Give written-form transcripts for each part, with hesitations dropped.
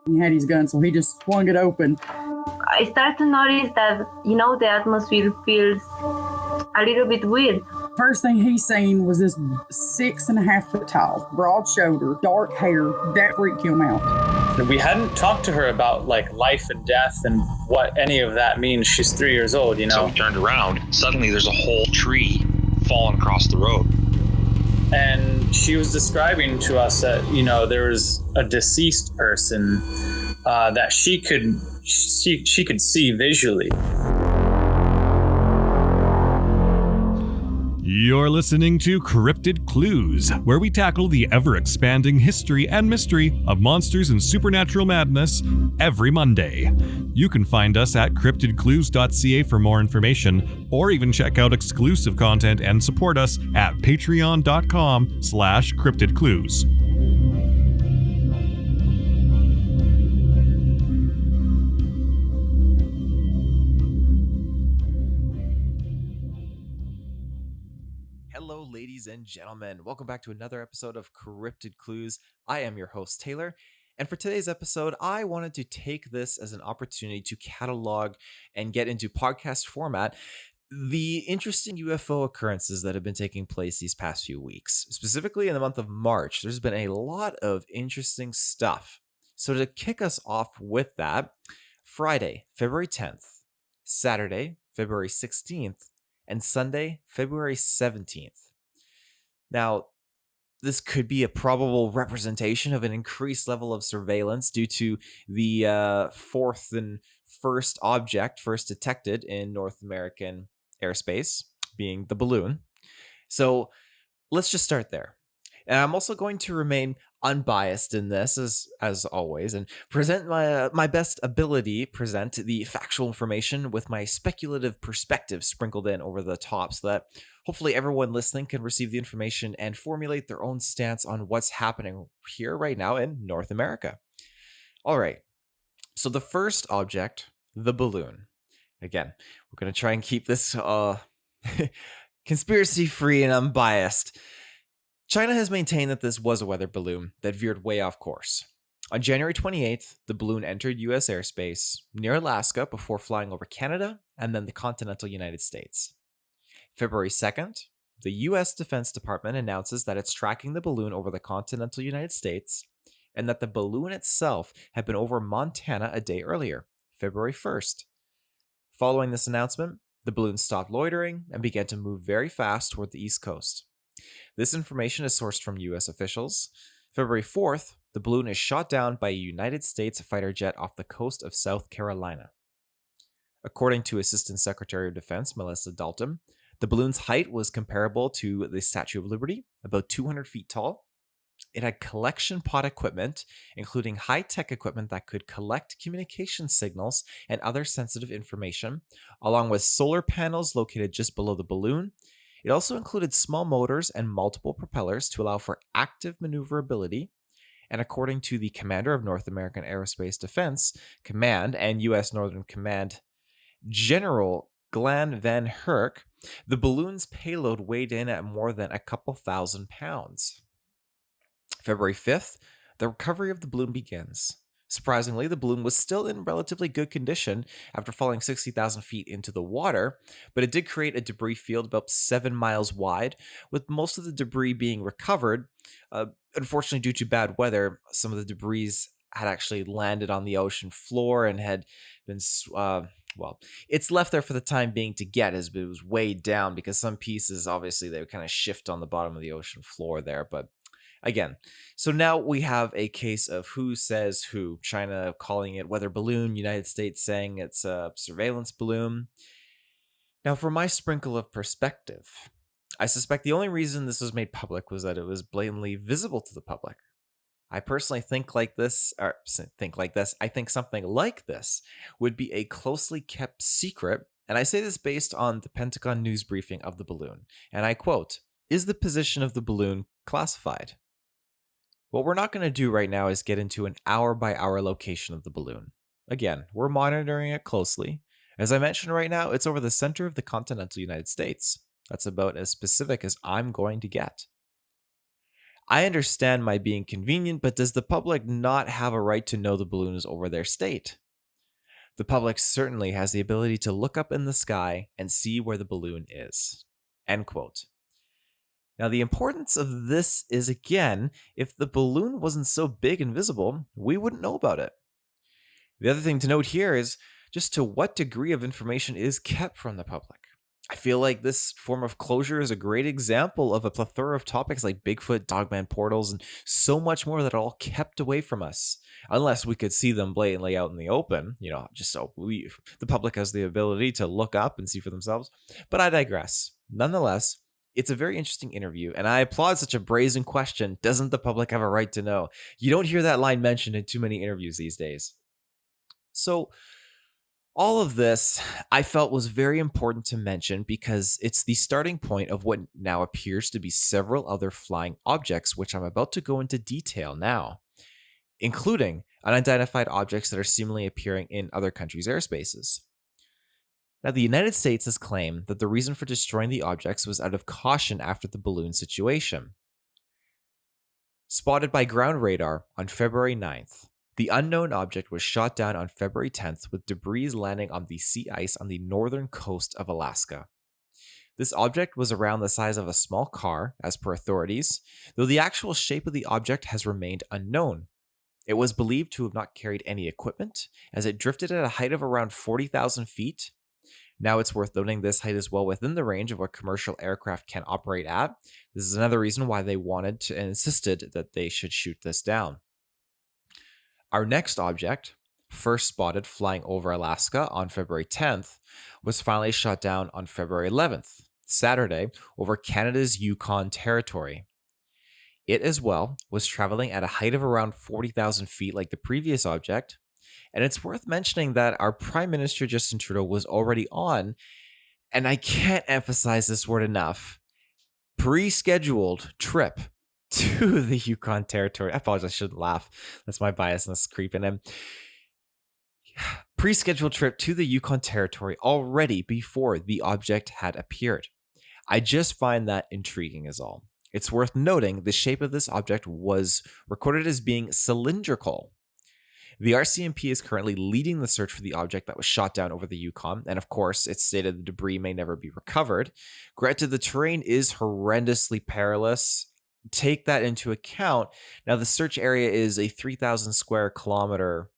He had his gun, so he just swung it open. I start to notice that, the atmosphere feels a little bit weird. First thing he seen was this 6.5 foot tall, broad shoulder, dark hair. That freaked him out. We hadn't talked to her about like life and death and what any of that means. She's 3 years old, So we turned around. Suddenly there's a whole tree falling across the road. And she was describing to us that, there was a deceased person that she could see visually. You're listening to Cryptid Clues, where we tackle the ever-expanding history and mystery of monsters and supernatural madness every Monday. You can find us at CryptidClues.ca for more information, or even check out exclusive content and support us at patreon.com/CryptidClues. Hello, ladies and gentlemen. Welcome back to another episode of Cryptid Clues. I am your host, Taylor. And for today's episode, I wanted to take this as an opportunity to catalog and get into podcast format the interesting UFO occurrences that have been taking place these past few weeks. Specifically in the month of March, there's been a lot of interesting stuff. So to kick us off with that, Friday, February 10th, Saturday, February 16th, and Sunday, February 17th. Now, this could be a probable representation of an increased level of surveillance due to the fourth and first object first detected in North American airspace, being the balloon. So let's just start there. And I'm also going to remain unbiased in this, as always, and present my best ability, present the factual information with my speculative perspective sprinkled in over the top, so that hopefully everyone listening can receive the information and formulate their own stance on what's happening here right now in North America. All right, so the first object, the balloon. Again, we're going to try and keep this conspiracy-free and unbiased. China has maintained that this was a weather balloon that veered way off course. On January 28th, the balloon entered U.S. airspace near Alaska before flying over Canada and then the continental United States. February 2nd, the U.S. Defense Department announces that it's tracking the balloon over the continental United States and that the balloon itself had been over Montana a day earlier, February 1st. Following this announcement, the balloon stopped loitering and began to move very fast toward the East Coast. This information is sourced from U.S. officials. February 4th, the balloon is shot down by a United States fighter jet off the coast of South Carolina. According to Assistant Secretary of Defense Melissa Dalton, the balloon's height was comparable to the Statue of Liberty, about 200 feet tall. It had collection pod equipment, including high-tech equipment that could collect communication signals and other sensitive information, along with solar panels located just below the balloon. It also included small motors and multiple propellers to allow for active maneuverability. And according to the commander of North American Aerospace Defense Command and U.S. Northern Command, General Glenn Van Herk, the balloon's payload weighed in at more than a couple thousand pounds. February 5th, the recovery of the balloon begins. Surprisingly, the balloon was still in relatively good condition after falling 60,000 feet into the water, but it did create a debris field about 7 miles wide, with most of the debris being recovered. Unfortunately, due to bad weather, some of the debris had actually landed on the ocean floor and had been, it's left there for the time being to get as it was weighed down, because some pieces, obviously, they would kind of shift on the bottom of the ocean floor there, but again, so now we have a case of who says who. China calling it weather balloon, United States saying it's a surveillance balloon. Now, for my sprinkle of perspective, I suspect the only reason this was made public was that it was blatantly visible to the public. I personally think I think something like this would be a closely kept secret, and I say this based on the Pentagon news briefing of the balloon, and I quote, "Is the position of the balloon classified?" What we're not going to do right now is get into an hour-by-hour location of the balloon. Again, we're monitoring it closely. As I mentioned right now, it's over the center of the continental United States. That's about as specific as I'm going to get. I understand my being convenient, but does the public not have a right to know the balloon is over their state? The public certainly has the ability to look up in the sky and see where the balloon is. End quote. Now, the importance of this is, again, if the balloon wasn't so big and visible, we wouldn't know about it. The other thing to note here is just to what degree of information is kept from the public. I feel like this form of closure is a great example of a plethora of topics like Bigfoot, Dogman portals, and so much more that are all kept away from us, unless we could see them blatantly out in the open, just so the public has the ability to look up and see for themselves. But I digress. Nonetheless, it's a very interesting interview, and I applaud such a brazen question. Doesn't the public have a right to know? You don't hear that line mentioned in too many interviews these days. So, all of this I felt was very important to mention because it's the starting point of what now appears to be several other flying objects, which I'm about to go into detail now, including unidentified objects that are seemingly appearing in other countries' airspaces. Now, the United States has claimed that the reason for destroying the objects was out of caution after the balloon situation. Spotted by ground radar on February 9th, the unknown object was shot down on February 10th with debris landing on the sea ice on the northern coast of Alaska. This object was around the size of a small car, as per authorities, though the actual shape of the object has remained unknown. It was believed to have not carried any equipment, as it drifted at a height of around 40,000 feet. Now, it's worth noting this height is well within the range of what commercial aircraft can operate at. This is another reason why they wanted to and insisted that they should shoot this down. Our next object, first spotted flying over Alaska on February 10th, was finally shot down on February 11th, Saturday, over Canada's Yukon territory. It as well was traveling at a height of around 40,000 feet like the previous object, and it's worth mentioning that our Prime Minister Justin Trudeau was already on, and I can't emphasize this word enough, pre-scheduled trip to the Yukon territory. I apologize, I shouldn't laugh. That's my biasness creeping in. Pre-scheduled trip to the Yukon territory already before the object had appeared. I just find that intriguing is all. It's worth noting the shape of this object was recorded as being cylindrical. The RCMP is currently leading the search for the object that was shot down over the Yukon, and of course, it's stated the debris may never be recovered. Granted, the terrain is horrendously perilous. Take that into account. Now, the search area is a 3,000 square kilometer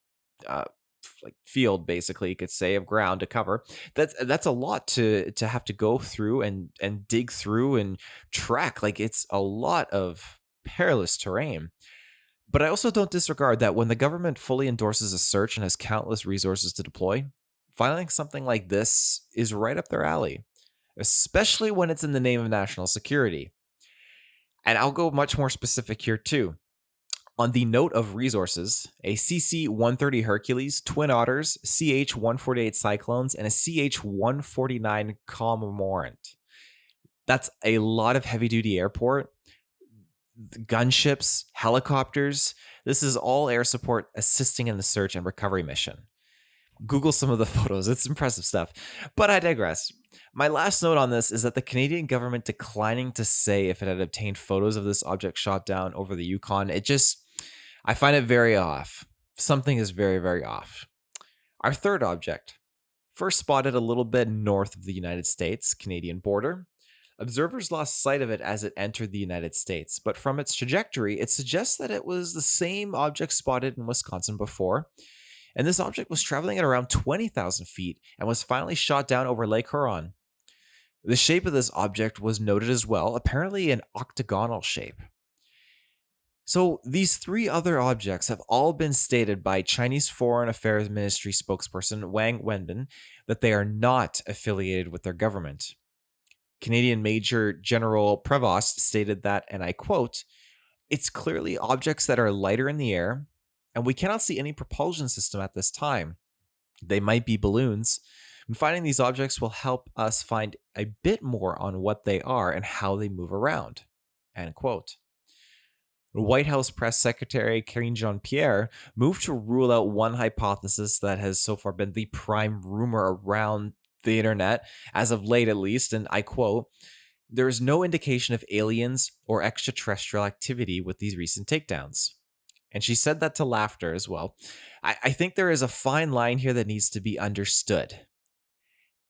field, basically, you could say, of ground to cover. That's a lot to have to go through and dig through and track. Like, it's a lot of perilous terrain. But I also don't disregard that when the government fully endorses a search and has countless resources to deploy, finding something like this is right up their alley, especially when it's in the name of national security. And I'll go much more specific here too. On the note of resources, a CC-130 Hercules, Twin Otters, CH-148 Cyclones, and a CH-149 Cormorant. That's a lot of heavy-duty airport. Gunships, helicopters. This is all air support assisting in the search and recovery mission. Google some of the photos. It's impressive stuff. But I digress. My last note on this is that the Canadian government declining to say if it had obtained photos of this object shot down over the Yukon, I find it very off. Something is very, very off. Our third object, first spotted a little bit north of the United States-Canadian border. Observers lost sight of it as it entered the United States, but from its trajectory, it suggests that it was the same object spotted in Wisconsin before, and this object was traveling at around 20,000 feet and was finally shot down over Lake Huron. The shape of this object was noted as well, apparently an octagonal shape. So these three other objects have all been stated by Chinese Foreign Affairs Ministry spokesperson Wang Wenbin that they are not affiliated with their government. Canadian Major General Prevost stated that, and I quote, "It's clearly objects that are lighter in the air, and we cannot see any propulsion system at this time. They might be balloons, and finding these objects will help us find a bit more on what they are and how they move around." End quote. White House Press Secretary Karine Jean-Pierre moved to rule out one hypothesis that has so far been the prime rumor around the internet, as of late at least, and I quote, there is no indication of aliens or extraterrestrial activity with these recent takedowns. And she said that to laughter as well. I think there is a fine line here that needs to be understood.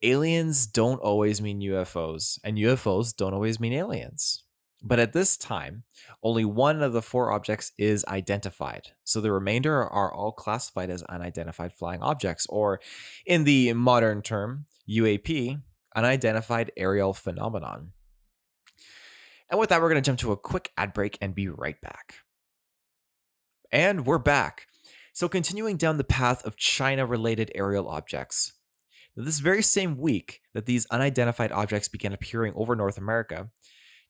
Aliens don't always mean UFOs, and UFOs don't always mean aliens. But at this time, only one of the 4 objects is identified. So the remainder are all classified as unidentified flying objects, or in the modern term, UAP, unidentified aerial phenomenon. And with that, we're going to jump to a quick ad break and be right back. And we're back. So continuing down the path of China-related aerial objects. This very same week that these unidentified objects began appearing over North America,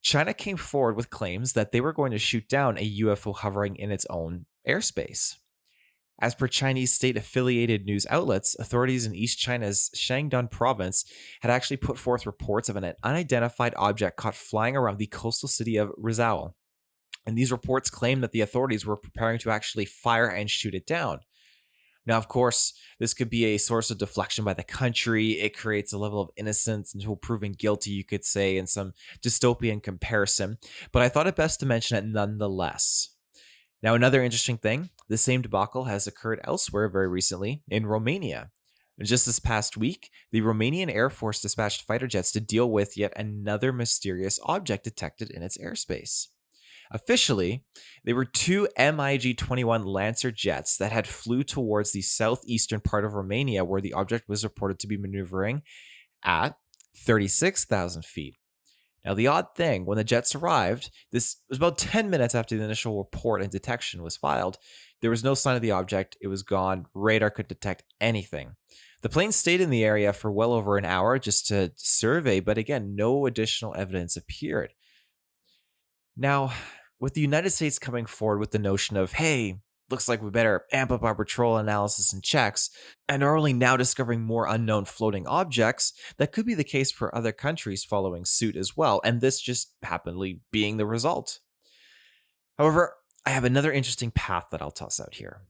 China came forward with claims that they were going to shoot down a UFO hovering in its own airspace. As per Chinese state-affiliated news outlets, authorities in East China's Shandong province had actually put forth reports of an unidentified object caught flying around the coastal city of Rizal. And these reports claim that the authorities were preparing to actually fire and shoot it down. Now, of course, this could be a source of deflection by the country. It creates a level of innocence until proven guilty, you could say, in some dystopian comparison. But I thought it best to mention it nonetheless. Now, another interesting thing, the same debacle has occurred elsewhere very recently in Romania. Just this past week, the Romanian Air Force dispatched fighter jets to deal with yet another mysterious object detected in its airspace. Officially, they were 2 MiG-21 Lancer jets that had flew towards the southeastern part of Romania, where the object was reported to be maneuvering at 36,000 feet. Now, the odd thing, when the jets arrived, this was about 10 minutes after the initial report and detection was filed, there was no sign of the object. It was gone. Radar could detect anything. The plane stayed in the area for well over an hour just to survey, but again, no additional evidence appeared. Now, with the United States coming forward with the notion of, hey, looks like we better amp up our patrol analysis and checks, and are only now discovering more unknown floating objects, that could be the case for other countries following suit as well, and this just happenly being the result. However, I have another interesting path that I'll toss out here.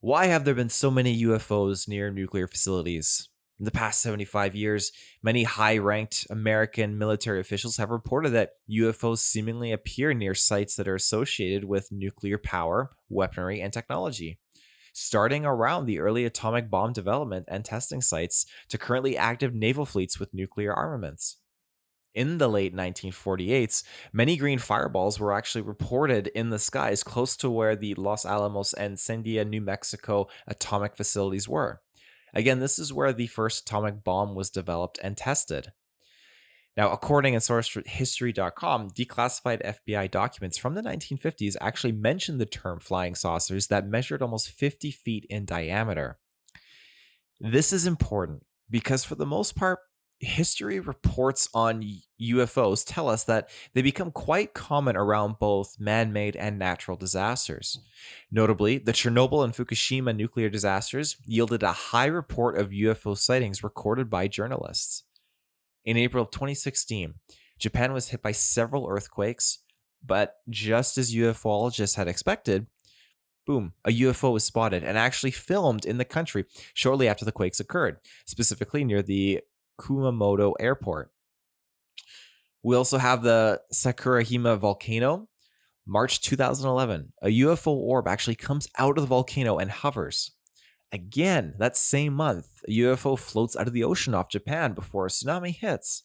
Why have there been so many UFOs near nuclear facilities? In the past 75 years, many high-ranked American military officials have reported that UFOs seemingly appear near sites that are associated with nuclear power, weaponry, and technology. Starting around the early atomic bomb development and testing sites to currently active naval fleets with nuclear armaments. In the late 1948s, many green fireballs were actually reported in the skies close to where the Los Alamos and Sandia, New Mexico atomic facilities were. Again, this is where the first atomic bomb was developed and tested. Now, according to SourceHistory.com, declassified FBI documents from the 1950s actually mentioned the term flying saucers that measured almost 50 feet in diameter. This is important because for the most part, history reports on UFOs tell us that they become quite common around both man-made and natural disasters. Notably, the Chernobyl and Fukushima nuclear disasters yielded a high report of UFO sightings recorded by journalists. In April of 2016, Japan was hit by several earthquakes, but just as ufologists had expected, boom, a UFO was spotted and actually filmed in the country shortly after the quakes occurred, specifically near the Kumamoto Airport. We also have the Sakurahima volcano. March 2011, a UFO orb actually comes out of the volcano and hovers. Again, that same month, a UFO floats out of the ocean off Japan before a tsunami hits.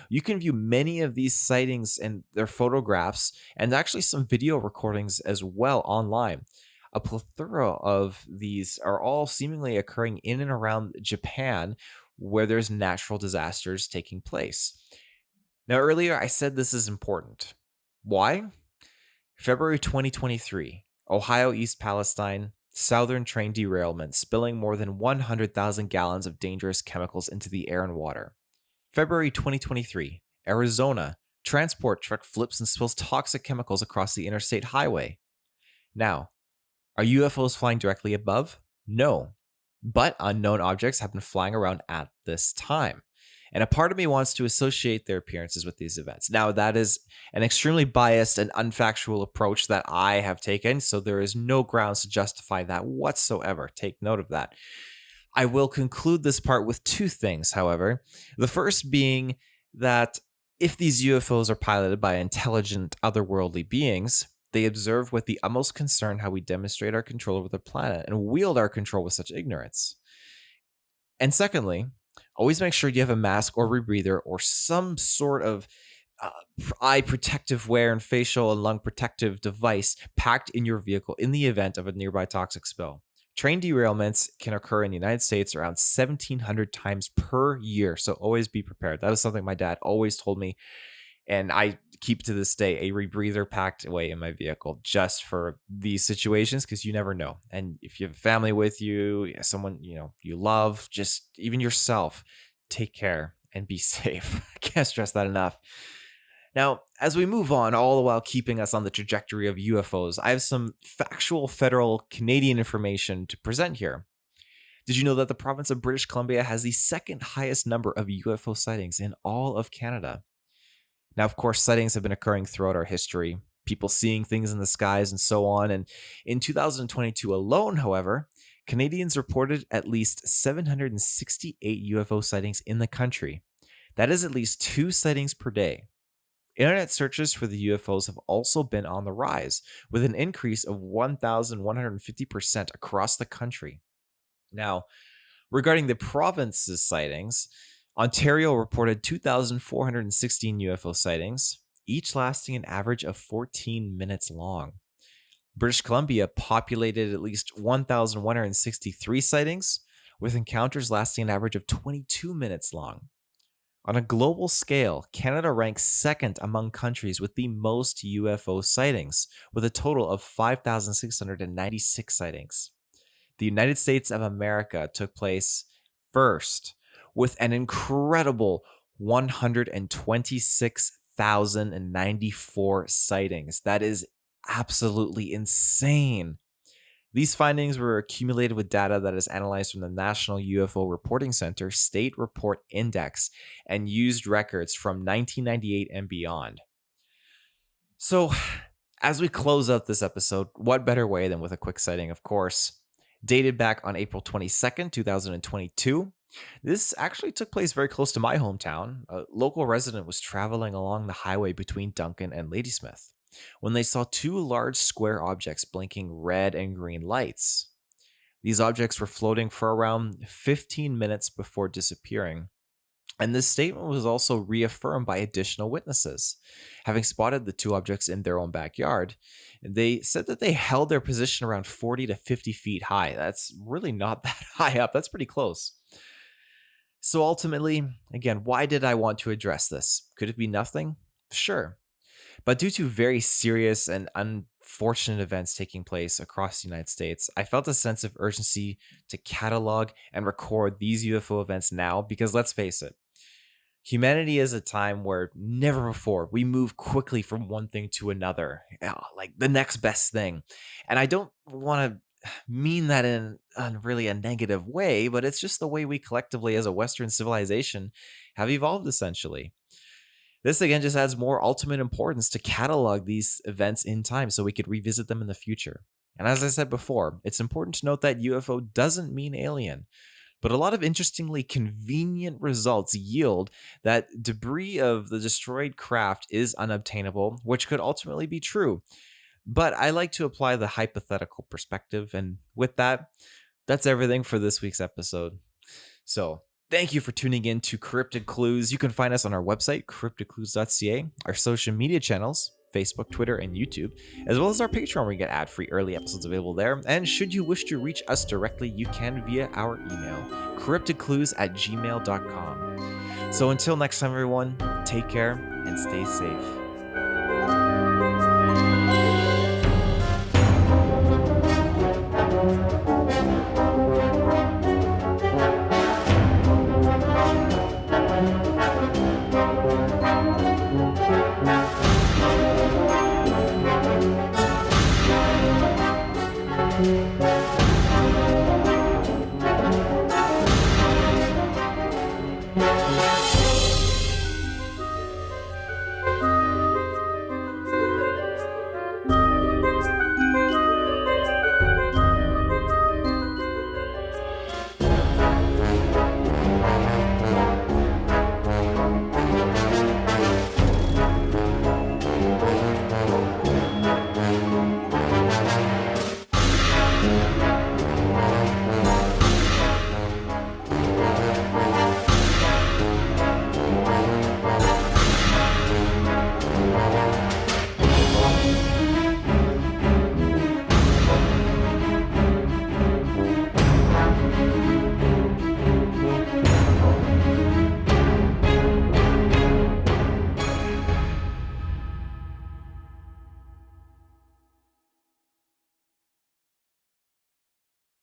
You can view many of these sightings and their photographs and actually some video recordings as well online. A plethora of these are all seemingly occurring in and around Japan, where there's natural disasters taking place. Now, earlier I said this is important. Why? February 2023, Ohio East Palestine, southern train derailment, spilling more than 100,000 gallons of dangerous chemicals into the air and water. February 2023, Arizona, transport truck flips and spills toxic chemicals across the interstate highway. Now, are UFOs flying directly above? No. But unknown objects have been flying around at this time. And a part of me wants to associate their appearances with these events. Now, that is an extremely biased and unfactual approach that I have taken, so there is no grounds to justify that whatsoever. Take note of that. I will conclude this part with two things, however. The first being that if these UFOs are piloted by intelligent, otherworldly beings, they observe with the utmost concern how we demonstrate our control over the planet and wield our control with such ignorance. And secondly, always make sure you have a mask or rebreather or some sort of eye protective wear and facial and lung protective device packed in your vehicle in the event of a nearby toxic spill. Train derailments can occur in the United States around 1,700 times per year, so always be prepared. That was something my dad always told me, and I keep to this day a rebreather packed away in my vehicle just for these situations, because you never know. And if you have family with you, someone you love, just even yourself, take care and be safe. I can't stress that enough. Now, as we move on, all the while keeping us on the trajectory of UFOs, I have some factual federal Canadian information to present here. Did you know that the province of British Columbia has the second highest number of UFO sightings in all of Canada? Now, of course, sightings have been occurring throughout our history, people seeing things in the skies and so on. And in 2022 alone, however, Canadians reported at least 768 UFO sightings in the country. That is at least 2 sightings per day. Internet searches for the UFOs have also been on the rise, with an increase of 1,150% across the country. Now, regarding the province's sightings, Ontario reported 2,416 UFO sightings, each lasting an average of 14 minutes long. British Columbia populated at least 1,163 sightings, with encounters lasting an average of 22 minutes long. On a global scale, Canada ranks second among countries with the most UFO sightings, with a total of 5,696 sightings. The United States of America took place first, with an incredible 126,094 sightings. That is absolutely insane. These findings were accumulated with data that is analyzed from the National UFO Reporting Center State Report Index and used records from 1998 and beyond. So, as we close out this episode, what better way than with a quick sighting, of course. Dated back on April 22nd, 2022. This actually took place very close to my hometown. A local resident was traveling along the highway between Duncan and Ladysmith when they saw 2 large square objects blinking red and green lights. These objects were floating for around 15 minutes before disappearing, and this statement was also reaffirmed by additional witnesses. Having spotted the 2 objects in their own backyard, they said that they held their position around 40 to 50 feet high. That's really not that high up. That's pretty close. So ultimately, again, why did I want to address this? Could it be nothing? Sure. But due to very serious and unfortunate events taking place across the United States, I felt a sense of urgency to catalog and record these UFO events now, because let's face it, humanity is a time where never before we move quickly from one thing to another, like the next best thing. And I don't want to mean that in really a negative way, but it's just the way we collectively as a Western civilization have evolved essentially. This again just adds more ultimate importance to catalog these events in time so we could revisit them in the future. And as I said before, it's important to note that UFO doesn't mean alien, but a lot of interestingly convenient results yield that debris of the destroyed craft is unobtainable, which could ultimately be true. But I like to apply the hypothetical perspective, and with that, that's everything for this week's episode. So, thank you for tuning in to Cryptid Clues. You can find us on our website, CryptidClues.ca, our social media channels, Facebook, Twitter, and YouTube, as well as our Patreon where you get ad-free early episodes available there. And should you wish to reach us directly, you can via our email, cryptidclues@gmail.com. So until next time, everyone, take care and stay safe. Thank you.